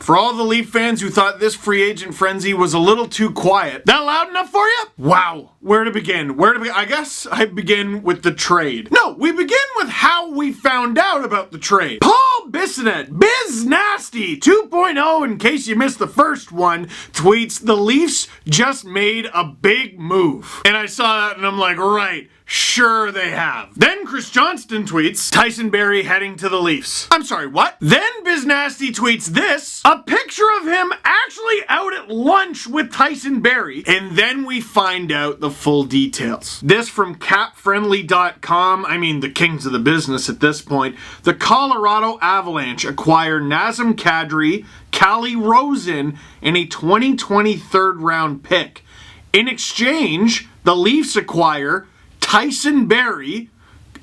For all the Leaf fans who thought this free agent frenzy was a little too quiet, that loud enough for you? Wow. Where to begin? I guess I begin with the trade. No, we begin with how we found out about the trade. Paul Bissonnette, Biz Nasty 2.0, in case you missed the first one, tweets, "The Leafs just made a big move." And I saw that and I'm like, right. Sure they have. Then Chris Johnston tweets, "Tyson Barrie heading to the Leafs." I'm sorry, what? Then Biz Nasty tweets this, a picture of him actually out at lunch with Tyson Barrie, and then we find out the full details. This from capfriendly.com, I mean the kings of the business at this point. The Colorado Avalanche acquire Nazem Kadri, Calle Rosen, and a 2020 third-round pick. In exchange, the Leafs acquire Tyson Barrie,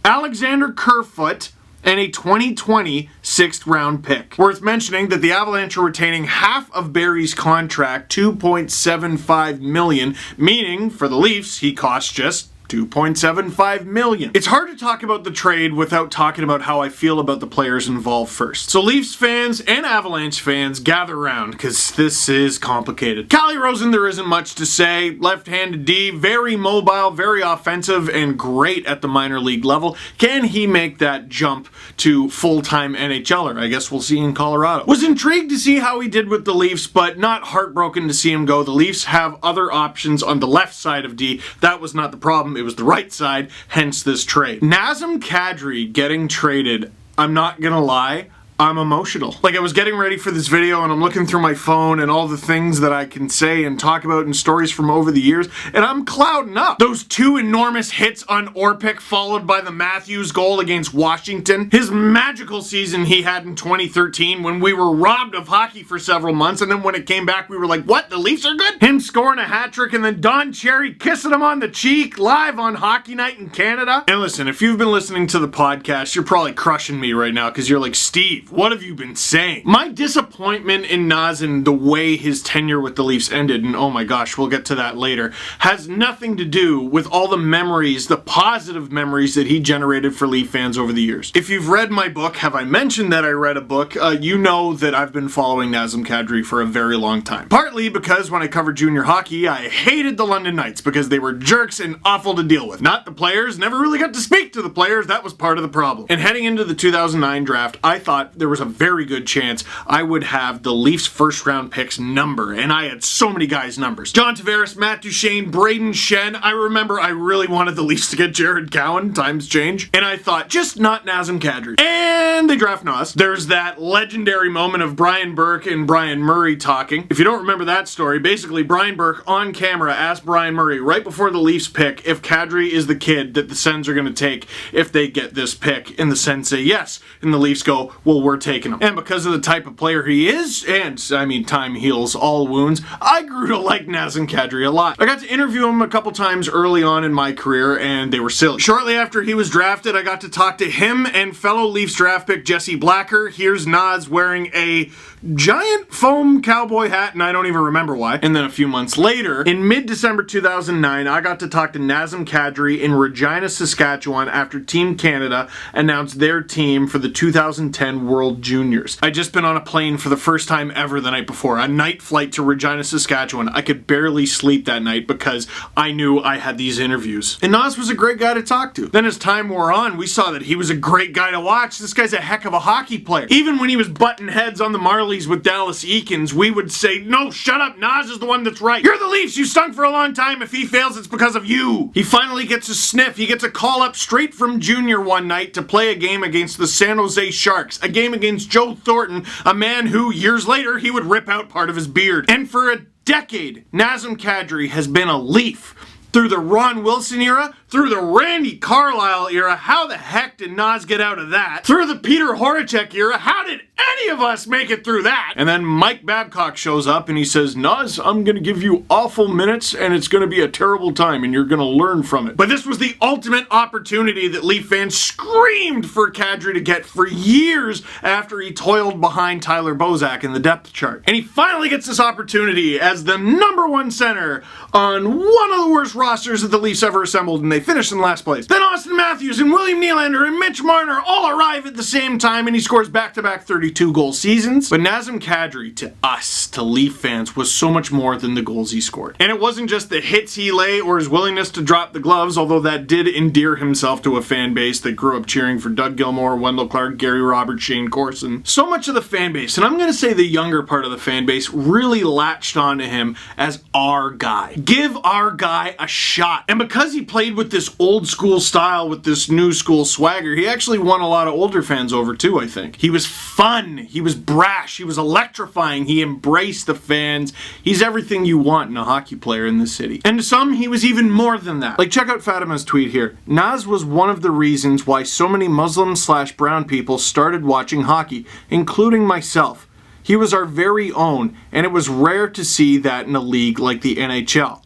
Alexander Kerfoot, and a 2020 sixth-round pick. Worth mentioning that the Avalanche are retaining half of Barrie's contract, $2.75 million, meaning for the Leafs, he costs just $2.75 million. It's hard to talk about the trade without talking about how I feel about the players involved first. So Leafs fans and Avalanche fans, gather around, because this is complicated. Calle Rosen, there isn't much to say. Left-handed D, very mobile, very offensive, and great at the minor league level. Can he make that jump to full-time NHLer? I guess we'll see in Colorado. Was intrigued to see how he did with the Leafs, but not heartbroken to see him go. The Leafs have other options on the left side of D. That was not the problem. It was the right side, hence this trade. Nazem Kadri getting traded, I'm not gonna lie, I'm emotional. Like, I was getting ready for this video and I'm looking through my phone and all the things that I can say and talk about in stories from over the years, and I'm clouding up. Those two enormous hits on Orpik followed by the Matthews goal against Washington. His magical season he had in 2013 when we were robbed of hockey for several months, and then when it came back we were like, what, the Leafs are good? Him scoring a hat trick and then Don Cherry kissing him on the cheek live on Hockey Night in Canada. And listen, if you've been listening to the podcast, you're probably crushing me right now because you're like, Steve, what have you been saying? My disappointment in Nazem, the way his tenure with the Leafs ended, and oh my gosh, we'll get to that later, has nothing to do with all the memories, the positive memories that he generated for Leaf fans over the years. If you've read my book, Have I Mentioned That I Read a Book, you know that I've been following Nazem Kadri for a very long time. Partly because when I covered junior hockey, I hated the London Knights because they were jerks and awful to deal with. Not the players, never really got to speak to the players, that was part of the problem. And heading into the 2009 draft, I thought there was a very good chance I would have the Leafs first round picks number, and I had so many guys' numbers. John Tavares, Matt Duchene, Braden Shen. I remember I really wanted the Leafs to get Jared Cowan, times change, and I thought, just not Nazem Kadri. And they draft Nas. There's that legendary moment of Brian Burke and Brian Murray talking. If you don't remember that story, basically Brian Burke on camera asked Brian Murray right before the Leafs pick if Kadri is the kid that the Sens are going to take if they get this pick, and the Sens say yes, and the Leafs go, well, we're taking him. And because of the type of player he is, and I mean time heals all wounds, I grew to like Nazem Kadri a lot. I got to interview him a couple times early on in my career and they were silly. Shortly after he was drafted, I got to talk to him and fellow Leafs draft pick Jesse Blacker. Here's Nas wearing a giant foam cowboy hat, and I don't even remember why. And then a few months later, in mid-December 2009, I got to talk to Nazem Kadri in Regina, Saskatchewan after Team Canada announced their team for the 2010 World Juniors. I'd just been on a plane for the first time ever the night before, a night flight to Regina, Saskatchewan. I could barely sleep that night because I knew I had these interviews. And Nas was a great guy to talk to. Then as time wore on, we saw that he was a great guy to watch. This guy's a heck of a hockey player. Even when he was butting heads on the Marlies with Dallas Eakins, we would say, no, shut up, Nas is the one that's right. You're the Leafs, you stunk for a long time. If he fails, it's because of you. He finally gets a sniff. He gets a call up straight from Junior one night to play a game against the San Jose Sharks, a game against Joe Thornton, a man who, years later, he would rip out part of his beard. And for a decade, Nazem Kadri has been a Leaf. Through the Ron Wilson era, through the Randy Carlyle era, how the heck did Nas get out of that? Through the Peter Horacek era, how did any of us make it through that? And then Mike Babcock shows up and he says, Nas, I'm gonna give you awful minutes and it's gonna be a terrible time and you're gonna learn from it. But this was the ultimate opportunity that Leaf fans screamed for Kadri to get for years after he toiled behind Tyler Bozak in the depth chart. And he finally gets this opportunity as the #1 center on one of the worst rosters that the Leafs ever assembled, and they finish in last place. Then Austin Matthews and William Nylander and Mitch Marner all arrive at the same time, and he scores back-to-back 32-goal seasons. But Nazem Kadri, to us, to Leaf fans, was so much more than the goals he scored. And it wasn't just the hits he lay or his willingness to drop the gloves, although that did endear himself to a fan base that grew up cheering for Doug Gilmour, Wendell Clark, Gary Roberts, Shane Corson. So much of the fan base, and I'm going to say the younger part of the fan base, really latched onto him as our guy. Give our guy a shot. And because he played with this old school style, with this new school swagger, he actually won a lot of older fans over too, I think. He was fun. He was brash. He was electrifying. He embraced the fans. He's everything you want in a hockey player in this city. And to some, he was even more than that. Like, check out Fatima's tweet here. Naz was one of the reasons why so many Muslim/brown people started watching hockey, including myself. He was our very own, and it was rare to see that in a league like the NHL.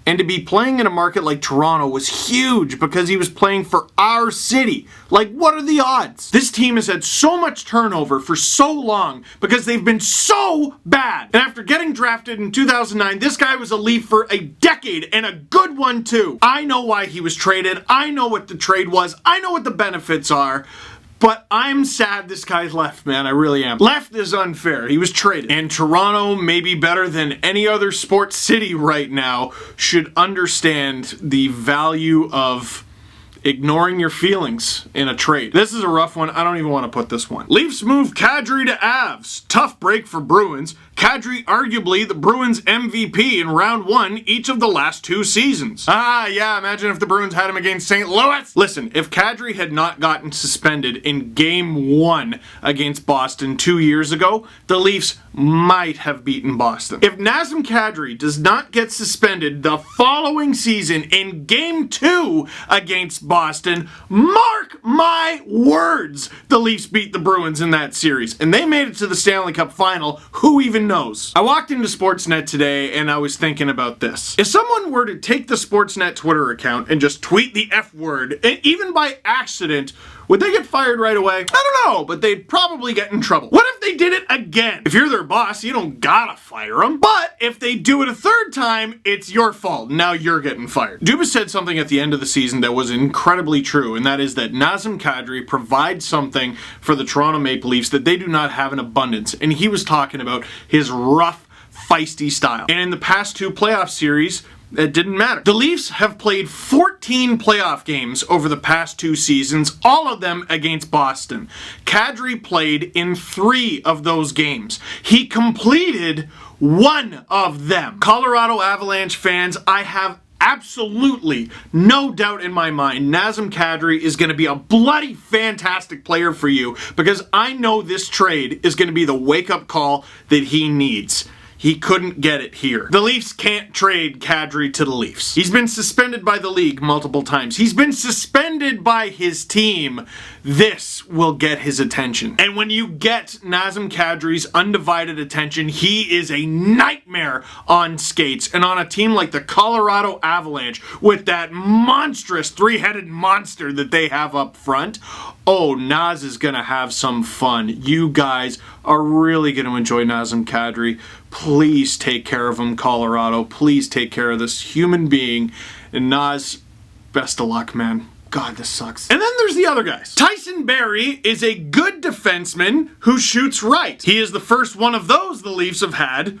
And to be playing in a market like Toronto was huge because he was playing for our city. Like, what are the odds? This team has had so much turnover for so long because they've been so bad. And after getting drafted in 2009, this guy was a Leaf for a decade, and a good one too. I know why he was traded. I know what the trade was. I know what the benefits are. But I'm sad this guy's left, man. I really am. Left is unfair. He was traded. And Toronto, maybe better than any other sports city right now, should understand the value of ignoring your feelings in a trade. This is a rough one. I don't even want to put this one. Leafs move Kadri to Avs. Tough break for Bruins. Kadri arguably the Bruins MVP in round 1 each of the last 2 seasons. Yeah, imagine if the Bruins had him against St. Louis. Listen, if Kadri had not gotten suspended in game 1 against Boston 2 years ago, the Leafs might have beaten Boston. If Nazem Kadri does not get suspended the following season in game 2 against Boston, mark my words, the Leafs beat the Bruins in that series. And they made it to the Stanley Cup final. Who even knows? I walked into Sportsnet today and I was thinking about this. If someone were to take the Sportsnet Twitter account and just tweet the F word, even by accident, would they get fired right away? I don't know, but they'd probably get in trouble. What if they did it again? If you're their boss, you don't gotta fire them. But if they do it a third time, it's your fault. Now you're getting fired. Dubas said something at the end of the season that was incredibly true, and that is that Nazem Kadri provides something for the Toronto Maple Leafs that they do not have in abundance. And he was talking about his rough, feisty style. And in the past 2 playoff series, it didn't matter. The Leafs have played 14 playoff games over the past 2 seasons, all of them against Boston. Kadri played in 3 of those games. He completed 1 of them. Colorado Avalanche fans, I have absolutely no doubt in my mind Nazem Kadri is going to be a bloody fantastic player for you, because I know this trade is going to be the wake-up call that he needs. He couldn't get it here. The Leafs can't trade Kadri to the Leafs. He's been suspended by the league multiple times. He's been suspended by his team. This will get his attention. And when you get Nazem Kadri's undivided attention, he is a nightmare on skates. And on a team like the Colorado Avalanche, with that monstrous 3-headed monster that they have up front, oh, Naz is gonna have some fun. You guys are really gonna enjoy Nazem Kadri. Please take care of him, Colorado. Please take care of this human being. And Naz, best of luck, man. God, this sucks. And then there's the other guys. Tyson Barrie is a good defenseman who shoots right. He is the first one of those the Leafs have had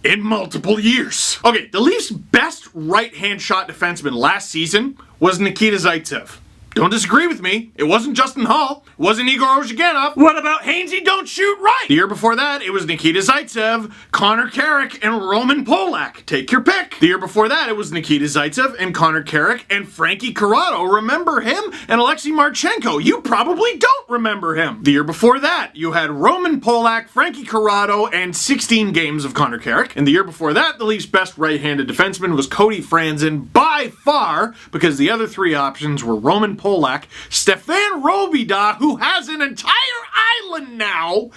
in multiple years. Okay, the Leafs' best right-hand shot defenseman last season was Nikita Zaitsev. Don't disagree with me. It wasn't Justin Hall. It wasn't Igor Ozhiganov. What about Hainsey don't shoot right? The year before that, it was Nikita Zaitsev, Connor Carrick, and Roman Polak. Take your pick. The year before that, it was Nikita Zaitsev and Connor Carrick and Frankie Corrado. Remember him? And Alexei Marchenko. You probably don't remember him. The year before that, you had Roman Polak, Frankie Corrado, and 16 games of Connor Carrick. And the year before that, the Leafs' best right-handed defenseman was Cody Franzen by far, because the other 3 options were Roman Polak, Stefan Robida, who has an entire island now,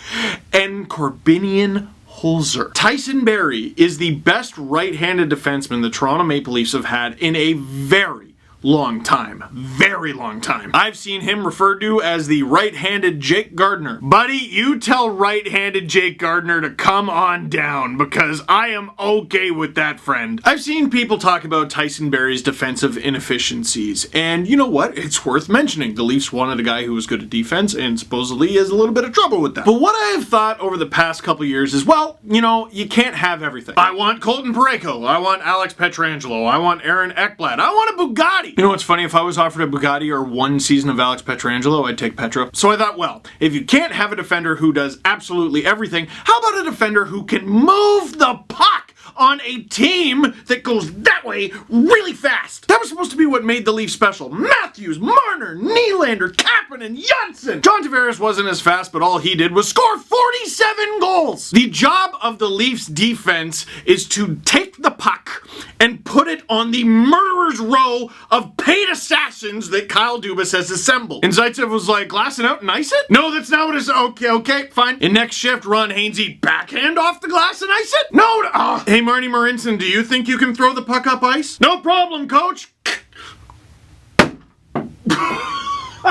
and Corbinian Holzer. Tyson Barrie is the best right-handed defenseman the Toronto Maple Leafs have had in a very long time. Very long time. I've seen him referred to as the right-handed Jake Gardner. Buddy, you tell right-handed Jake Gardner to come on down, because I am okay with that, friend. I've seen people talk about Tyson Barrie's defensive inefficiencies, and you know what? It's worth mentioning. The Leafs wanted a guy who was good at defense, and supposedly has a little bit of trouble with that. But what I have thought over the past couple years is, well, you know, you can't have everything. I want Colton Parayko. I want Alex Pietrangelo. I want Aaron Ekblad. I want a Bugatti. You know what's funny? If I was offered a Bugatti or one season of Alex Pietrangelo, I'd take Petro. So I thought, well, if you can't have a defender who does absolutely everything, how about a defender who can move the puck on a team that goes that way really fast? That was supposed to be what made the Leafs special. Matthews, Marner, Nylander, Kapanen, Johnston. John Tavares wasn't as fast, but all he did was score 47 goals. The job of the Leafs defense is to take the puck and put it on the murderer's row of paid assassins that Kyle Dubas has assembled. And Zaitsev was like, glass it out and ice it? No, that's not what it's, okay, fine. In next shift, Ron Hainsey backhand off the glass and ice it? No, hey Marty Marinson, do you think you can throw the puck up ice? No problem, coach.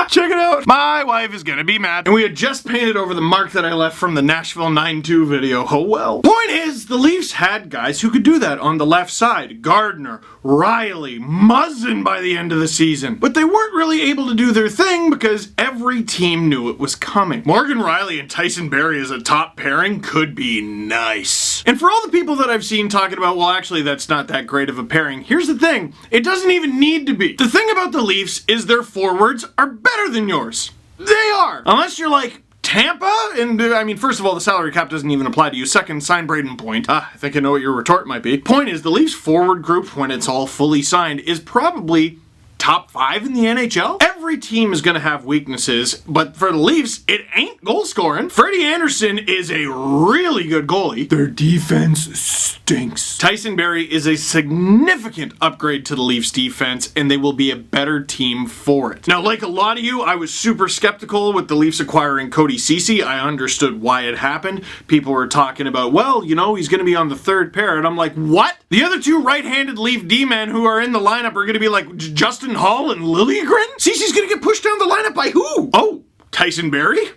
Check it out. My wife is gonna be mad. And we had just painted over the mark that I left from the Nashville 9-2 video. Oh well. Point is, the Leafs had guys who could do that on the left side. Gardner, Riley, Muzzin by the end of the season. But they weren't really able to do their thing because every team knew it was coming. Morgan Riley and Tyson Barrie as a top pairing could be nice. And for all the people that I've seen talking about, well, actually, that's not that great of a pairing, here's the thing. It doesn't even need to be. The thing about the Leafs is their forwards are better than yours. They are. Unless you're like Tampa, and I mean, first of all, the salary cap doesn't even apply to you. Second, sign Braden Point. I think I know what your retort might be. Point is, the Leafs forward group, when it's all fully signed, is probably top 5 in the NHL. Every team is going to have weaknesses, but for the Leafs, it ain't goal scoring. Freddie Anderson is a really good goalie. Their defense stinks. Tyson Barrie is a significant upgrade to the Leafs defense, and they will be a better team for it. Now, like a lot of you, I was super skeptical with the Leafs acquiring Cody Ceci. I understood why it happened. People were talking about, well, you know, he's going to be on the third pair, and I'm like, what? The other two right-handed Leaf D-men who are in the lineup are going to be like Justin Hall and Liljegren? Cece's going to get pushed down the lineup by who? Oh, Tyson Barrie?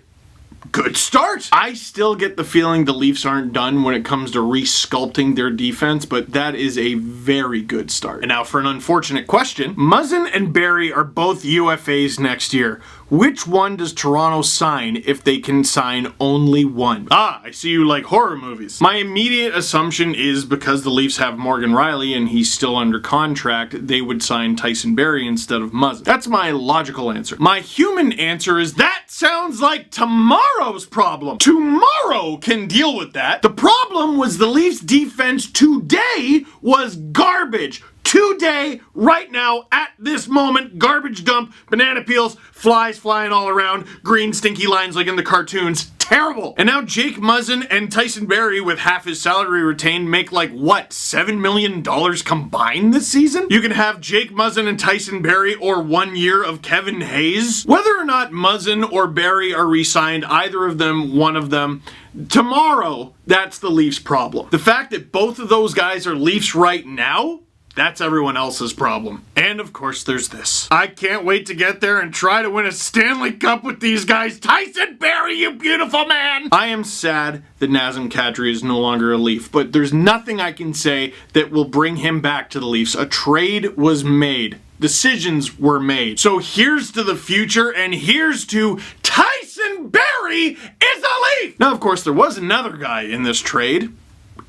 Good start. I still get the feeling the Leafs aren't done when it comes to re-sculpting their defense, but that is a very good start. And now for an unfortunate question, Muzzin and Berry are both UFAs next year. Which one does Toronto sign if they can sign only one? I see you like horror movies. My immediate assumption is because the Leafs have Morgan Riley and he's still under contract, they would sign Tyson Barrie instead of Muzzin. That's my logical answer. My human answer is that sounds like tomorrow's problem. Tomorrow can deal with that. The problem was the Leafs defense today was garbage. Today, right now, at this moment, garbage dump, banana peels, flies flying all around, green stinky lines like in the cartoons. Terrible. And now Jake Muzzin and Tyson Barrie, with half his salary retained, make like, what, $7 million combined this season? You can have Jake Muzzin and Tyson Barrie or 1 year of Kevin Hayes. Whether or not Muzzin or Barrie are re-signed, either of them, one of them, tomorrow, that's the Leafs' problem. The fact that both of those guys are Leafs right now, that's everyone else's problem. And of course there's this. I can't wait to get there and try to win a Stanley Cup with these guys. Tyson Barrie, you beautiful man! I am sad that Nazem Kadri is no longer a Leaf, but there's nothing I can say that will bring him back to the Leafs. A trade was made. Decisions were made. So here's to the future, and here's to Tyson Barrie is a Leaf! Now, of course, there was another guy in this trade.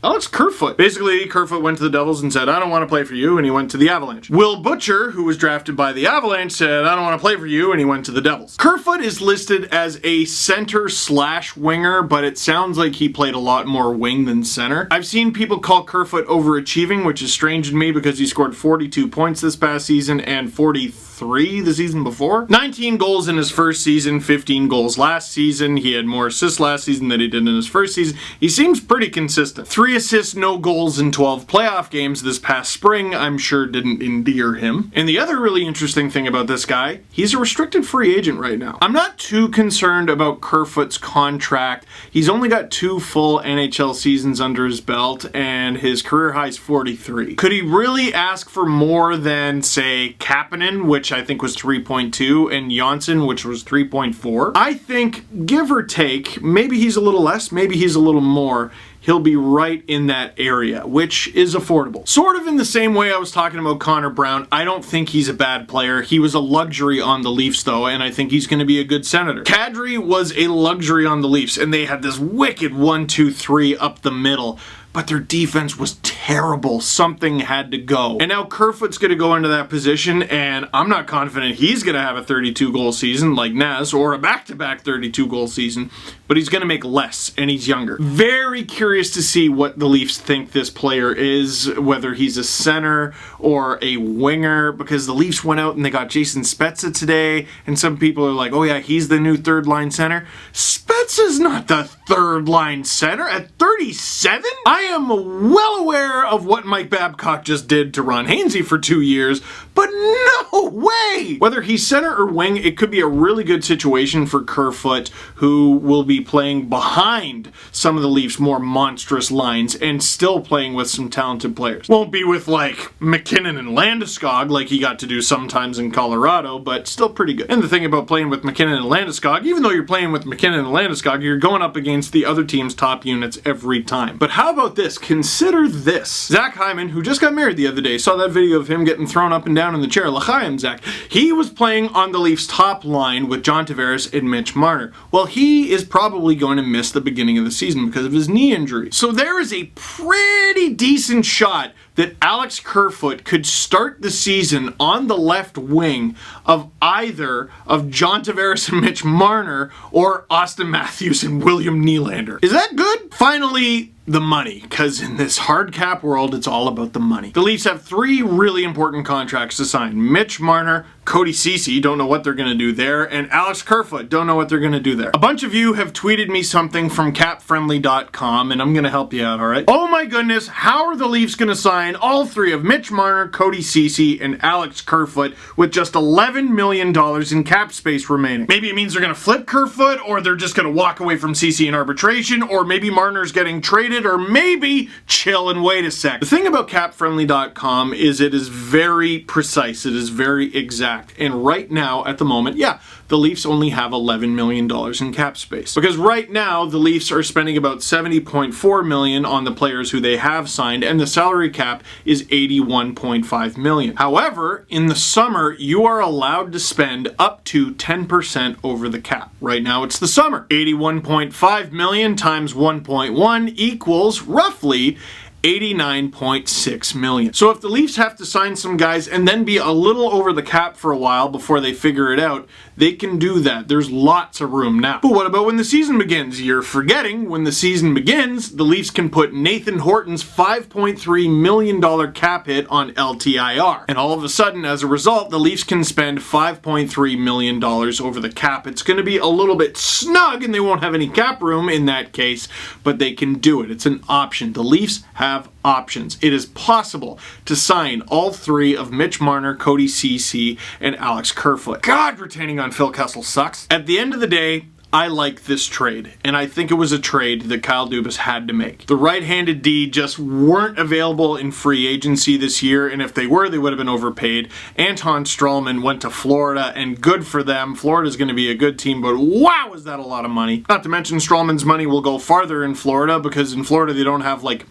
Alex Kerfoot. Basically, Kerfoot went to the Devils and said, I don't want to play for you, and he went to the Avalanche. Will Butcher, who was drafted by the Avalanche, said, I don't want to play for you, and he went to the Devils. Kerfoot is listed as a center/winger, but it sounds like he played a lot more wing than center. I've seen people call Kerfoot overachieving, which is strange to me because he scored 42 points this past season and 43 3 the season before. 19 goals in his first season, 15 goals last season. He had more assists last season than he did in his first season. He seems pretty consistent. 3 assists, no goals in 12 playoff games this past spring, I'm sure didn't endear him. And the other really interesting thing about this guy, he's a restricted free agent right now. I'm not too concerned about Kerfoot's contract. He's only got 2 full NHL seasons under his belt, and his career high is 43. Could he really ask for more than, say, Kapanen, which I think was 3.2, and Johnston, which was 3.4? I think, give or take, maybe he's a little less, maybe he's a little more, he'll be right in that area, which is affordable. Sort of in the same way I was talking about Connor Brown, I don't think he's a bad player. He was a luxury on the Leafs, though, and I think he's going to be a good Senator. Kadri was a luxury on the Leafs, and they had this wicked 1-2-3 up the middle, but their defense was terrible. Something had to go. And now Kerfoot's going to go into that position, and I'm not confident he's going to have a 32-goal season like Naz, or a back-to-back 32-goal season, but he's going to make less, and he's younger. Very curious to see what the Leafs think this player is, whether he's a center or a winger, because the Leafs went out and they got Jason Spezza today, and some people are like, oh yeah, he's the new third-line center. Spezza's not the third-line center at 37? I am well aware of what Mike Babcock just did to Ron Hainsey for 2 years, but no way! Whether he's center or wing, it could be a really good situation for Kerfoot, who will be playing behind some of the Leafs' more monstrous lines and still playing with some talented players. Won't be with, like, McKinnon and Landeskog like he got to do sometimes in Colorado, but still pretty good. And the thing about playing with McKinnon and Landeskog, even though you're playing with McKinnon and Landeskog, you're going up against the other team's top units every time. But how about this? Consider this. Zach Hyman, who just got married the other day, saw that video of him getting thrown up and down in the chair. L'chaim, Zach. He was playing on the Leafs' top line with John Tavares and Mitch Marner. Well, he is probably going to miss the beginning of the season because of his knee injury. So there is a pretty decent shot that Alex Kerfoot could start the season on the left wing of either of John Tavares and Mitch Marner or Austin Matthews and William Nylander. Is that good? Finally, the money, because in this hard cap world, it's all about the money. The Leafs have 3 really important contracts to sign. Mitch Marner, Cody Ceci, don't know what they're going to do there, and Alex Kerfoot, don't know what they're going to do there. A bunch of you have tweeted me something from capfriendly.com, and I'm going to help you out, alright? Oh my goodness, how are the Leafs going to sign all 3 of Mitch Marner, Cody Ceci, and Alex Kerfoot with just $11 million in cap space remaining? Maybe it means they're going to flip Kerfoot, or they're just going to walk away from Ceci in arbitration, or maybe Marner's getting traded, or maybe chill and wait a sec. The thing about capfriendly.com is it is very precise, it is very exact. And right now, at the moment, yeah, the Leafs only have $11 million in cap space. Because right now, the Leafs are spending about $70.4 million on the players who they have signed, and the salary cap is $81.5 million. However, in the summer, you are allowed to spend up to 10% over the cap. Right now, it's the summer. $81.5 million times 1.1 equals roughly $89.6 million. So if the Leafs have to sign some guys and then be a little over the cap for a while before they figure it out, they can do that. There's lots of room now. But what about when the season begins? You're forgetting when the season begins, the Leafs can put Nathan Horton's $5.3 million cap hit on LTIR. And all of a sudden, as a result, the Leafs can spend $5.3 million over the cap. It's going to be a little bit snug and they won't have any cap room in that case, but they can do it. It's an option. The Leafs have options. It is possible to sign all 3 of Mitch Marner, Cody Ceci, and Alex Kerfoot. God, retaining on Phil Kessel sucks. At the end of the day, I like this trade, and I think it was a trade that Kyle Dubas had to make. The right-handed D just weren't available in free agency this year, and if they were, they would have been overpaid. Anton Stralman went to Florida, and good for them. Florida's going to be a good team, but wow, is that a lot of money. Not to mention Stralman's money will go farther in Florida, because in Florida they don't have, like,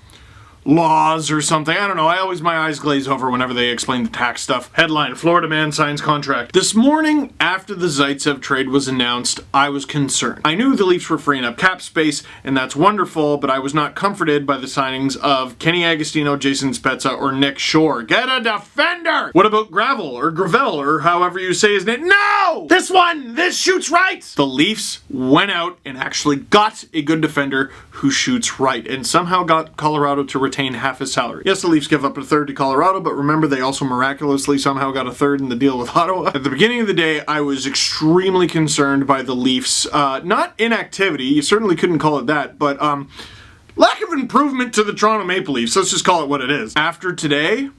laws or something. I don't know. My eyes glaze over whenever they explain the tax stuff. Headline, Florida man signs contract. This morning, after the Zaitsev trade was announced, I was concerned. I knew the Leafs were freeing up cap space, and that's wonderful, but I was not comforted by the signings of Kenny Agostino, Jason Spezza, or Nick Shore. Get a defender! What about Gravel, or Gravel, or however you say his name? No! This shoots right! The Leafs went out and actually got a good defender who shoots right and somehow got Colorado to retain half his salary. Yes, the Leafs give up a third to Colorado, but remember they also miraculously somehow got a third in the deal with Ottawa. At the beginning of the day, I was extremely concerned by the Leafs. Not inactivity, you certainly couldn't call it that, but lack of improvement to the Toronto Maple Leafs. Let's just call it what it is. After today,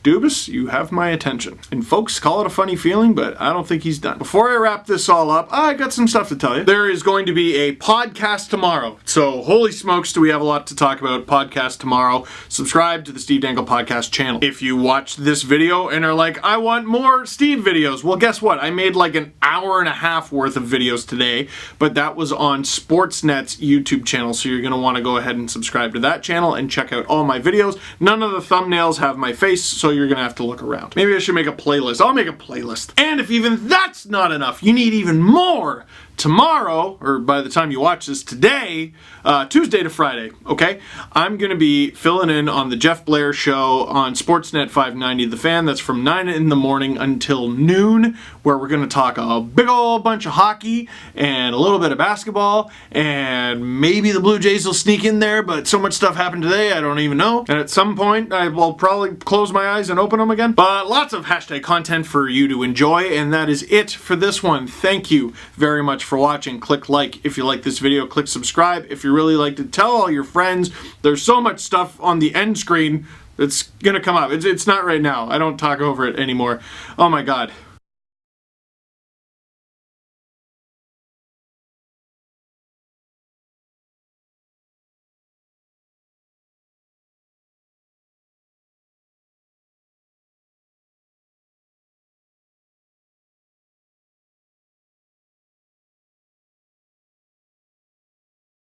Dubas, you have my attention. And folks, call it a funny feeling, but I don't think he's done. Before I wrap this all up, I got some stuff to tell you. There is going to be a podcast tomorrow. So, holy smokes, do we have a lot to talk about. Podcast tomorrow. Subscribe to the Steve Dangle Podcast channel. If you watched this video and are like, I want more Steve videos, well, guess what? I made like an hour and a half worth of videos today, but that was on Sportsnet's YouTube channel, so you're going to want to go ahead and subscribe to that channel and check out all my videos. None of the thumbnails have my face, so you're gonna have to look around. Maybe I should make a playlist. I'll make a playlist. And if even that's not enough, you need even more. Tomorrow, or by the time you watch this today, Tuesday to Friday, okay, I'm going to be filling in on the Jeff Blair Show on Sportsnet 590 The Fan. That's from 9 in the morning until noon, where we're going to talk a big old bunch of hockey and a little bit of basketball, and maybe the Blue Jays will sneak in there, but so much stuff happened today, I don't even know. And at some point, I will probably close my eyes and open them again. But lots of hashtag content for you to enjoy, and that is it for this one. Thank you very much for watching. Click like if you like this video. Click subscribe if you really liked it. Tell all your friends. There's so much stuff on the end screen that's gonna come up. It's not right now. I don't talk over it anymore. Oh my god.